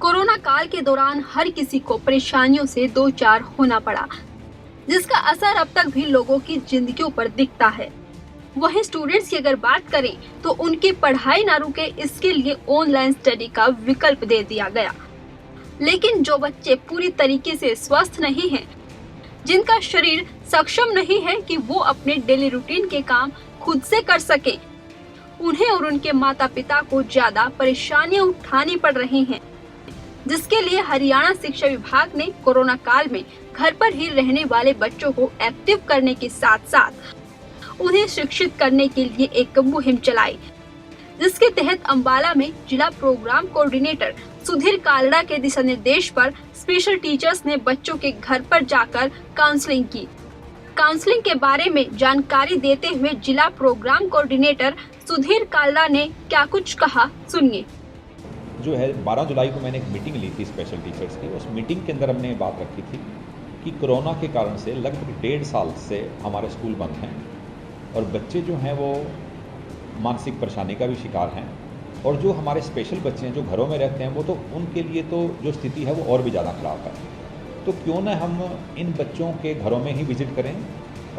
Corona काल के दौरान हर किसी को परेशानियों से दो चार होना पड़ा, जिसका असर अब तक भी लोगों की जिंदगियों पर दिखता है। वहीं स्टूडेंट्स की अगर बात करें तो उनकी पढ़ाई ना रुके, इसके लिए ऑनलाइन स्टडी का विकल्प दे दिया गया। लेकिन जो बच्चे पूरी तरीके से स्वस्थ नहीं हैं, जिनका शरीर सक्षम नहीं है कि वो अपने डेली रूटीन के काम खुद से कर सके, उन्हें और उनके माता पिता को ज्यादा परेशानियां उठानी पड़ रही हैं। जिसके लिए हरियाणा शिक्षा विभाग ने कोरोना काल में घर पर ही रहने वाले बच्चों को एक्टिव करने के साथ साथ उन्हें शिक्षित करने के लिए एक मुहिम चलाई, जिसके तहत अंबाला में जिला प्रोग्राम कोऑर्डिनेटर सुधीर कालड़ा के दिशा निर्देश पर स्पेशल टीचर्स ने बच्चों के घर पर जाकर काउंसलिंग की। काउंसलिंग के बारे में जानकारी देते हुए जिला प्रोग्राम कोऑर्डिनेटर सुधीर कालड़ा ने क्या कुछ कहा, सुनिए। जो है 12 जुलाई को मैंने एक मीटिंग ली थी स्पेशल टीचर्स की। उस मीटिंग के अंदर हमने बात रखी थी कि कोरोना के कारण से लगभग 1.5 साल से हमारे स्कूल बंद हैं और बच्चे जो हैं वो मानसिक परेशानी का भी शिकार हैं, और जो हमारे स्पेशल बच्चे हैं जो घरों में रहते हैं वो तो उनके लिए तो जो स्थिति है वो और भी ज़्यादा ख़राब है। तो क्यों ना हम इन बच्चों के घरों में ही विजिट करें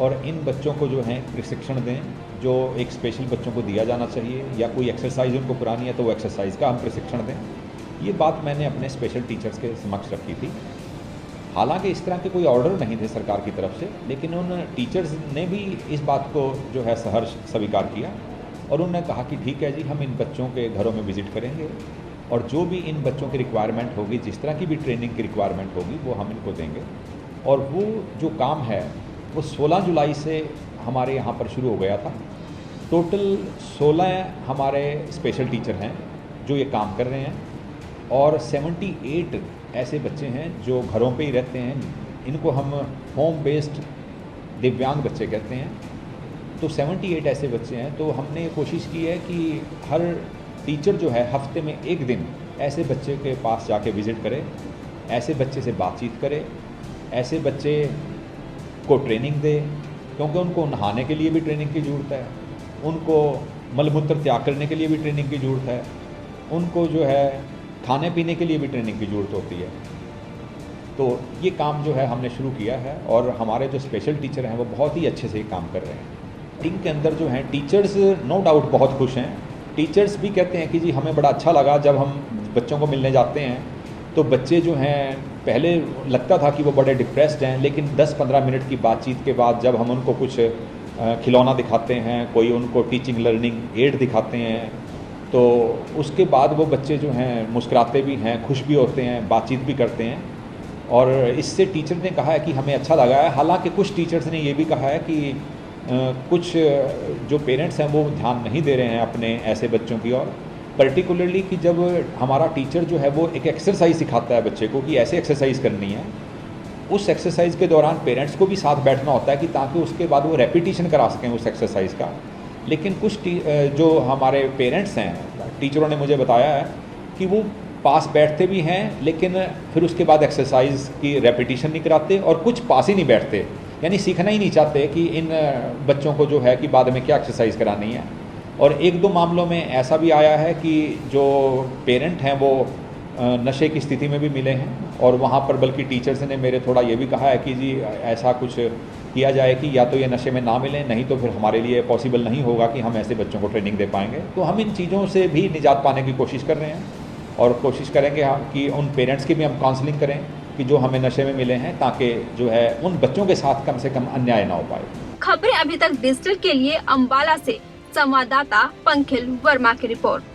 और इन बच्चों को जो है प्रशिक्षण दें जो एक स्पेशल बच्चों को दिया जाना चाहिए, या कोई एक्सरसाइज उनको पुरानी है तो वो एक्सरसाइज का हम प्रशिक्षण दें। ये बात मैंने अपने स्पेशल टीचर्स के समक्ष रखी थी। हालांकि इस तरह के कोई ऑर्डर नहीं थे सरकार की तरफ से, लेकिन उन टीचर्स ने भी इस बात को जो है सहर्ष स्वीकार किया और उन्होंने कहा कि ठीक है जी, हम इन बच्चों के घरों में विजिट करेंगे और जो भी इन बच्चों की रिक्वायरमेंट होगी, जिस तरह की भी ट्रेनिंग की रिक्वायरमेंट होगी वो हम इनको देंगे। और वो जो काम है वो 16 जुलाई से हमारे यहाँ पर शुरू हो गया था। टोटल 16 हमारे स्पेशल टीचर हैं जो ये काम कर रहे हैं और 78 ऐसे बच्चे हैं जो घरों पे ही रहते हैं। इनको हम होम बेस्ड दिव्यांग बच्चे कहते हैं। तो 78 ऐसे बच्चे हैं। तो हमने कोशिश की है कि हर टीचर जो है हफ्ते में एक दिन ऐसे बच्चे के पास जाके विज़िट करे, ऐसे बच्चे से बातचीत करे, ऐसे बच्चे को ट्रेनिंग दे, क्योंकि उनको नहाने के लिए भी ट्रेनिंग की ज़रूरत है, उनको मलमूत्र त्याग करने के लिए भी ट्रेनिंग की ज़रूरत है, उनको जो है खाने पीने के लिए भी ट्रेनिंग की ज़रूरत होती है। तो ये काम जो है हमने शुरू किया है और हमारे जो स्पेशल टीचर हैं वो बहुत ही अच्छे से ये काम कर रहे हैं। टीम के अंदर जो हैं टीचर्स नो डाउट बहुत खुश हैं। टीचर्स भी कहते हैं कि जी हमें बड़ा अच्छा लगा जब हम बच्चों को मिलने जाते हैं तो बच्चे जो हैं, पहले लगता था कि वो बड़े डिप्रेस्ड हैं, लेकिन 10-15 मिनट की बातचीत के बाद जब हम उनको कुछ खिलौना दिखाते हैं, कोई उनको टीचिंग लर्निंग एड दिखाते हैं, तो उसके बाद वो बच्चे जो हैं मुस्कुराते भी हैं, खुश भी होते हैं, बातचीत भी करते हैं। और इससे टीचर ने कहा है कि हमें अच्छा लगा है। हालांकि कुछ टीचर्स ने ये भी कहा है कि कुछ जो पेरेंट्स हैं वो ध्यान नहीं दे रहे हैं अपने ऐसे बच्चों की ओर, पर्टिकुलरली कि जब हमारा टीचर जो है वो एक एक्सरसाइज सिखाता है बच्चे को कि ऐसे एक्सरसाइज करनी है, उस एक्सरसाइज के दौरान पेरेंट्स को भी साथ बैठना होता है कि ताकि उसके बाद वो रेपिटेशन करा सकें उस एक्सरसाइज का। लेकिन कुछ जो हमारे पेरेंट्स हैं, टीचरों ने मुझे बताया है कि वो पास बैठते भी हैं लेकिन फिर उसके बाद एक्सरसाइज की रेपिटेशन नहीं कराते, और कुछ पास ही नहीं बैठते, यानी सीखना ही नहीं चाहते कि इन बच्चों को जो है कि बाद में क्या एक्सरसाइज करानी है। और 1-2 मामलों में ऐसा भी आया है कि जो पेरेंट हैं वो नशे की स्थिति में भी मिले हैं, और वहाँ पर बल्कि टीचर्स ने मेरे थोड़ा ये भी कहा है कि जी ऐसा कुछ किया जाए कि या तो ये नशे में ना मिलें, नहीं तो फिर हमारे लिए पॉसिबल नहीं होगा कि हम ऐसे बच्चों को ट्रेनिंग दे पाएंगे। तो हम इन चीज़ों से भी निजात पाने की कोशिश कर रहे हैं और कोशिश करेंगे कि उन पेरेंट्स की भी हम काउंसलिंग करें कि जो हमें नशे में मिले हैं, ताकि जो है उन बच्चों के साथ कम से कम अन्याय ना हो पाए। खबरें अभी तक डिजिटल के लिए अंबाला से संवाददाता पंखिल वर्मा की रिपोर्ट।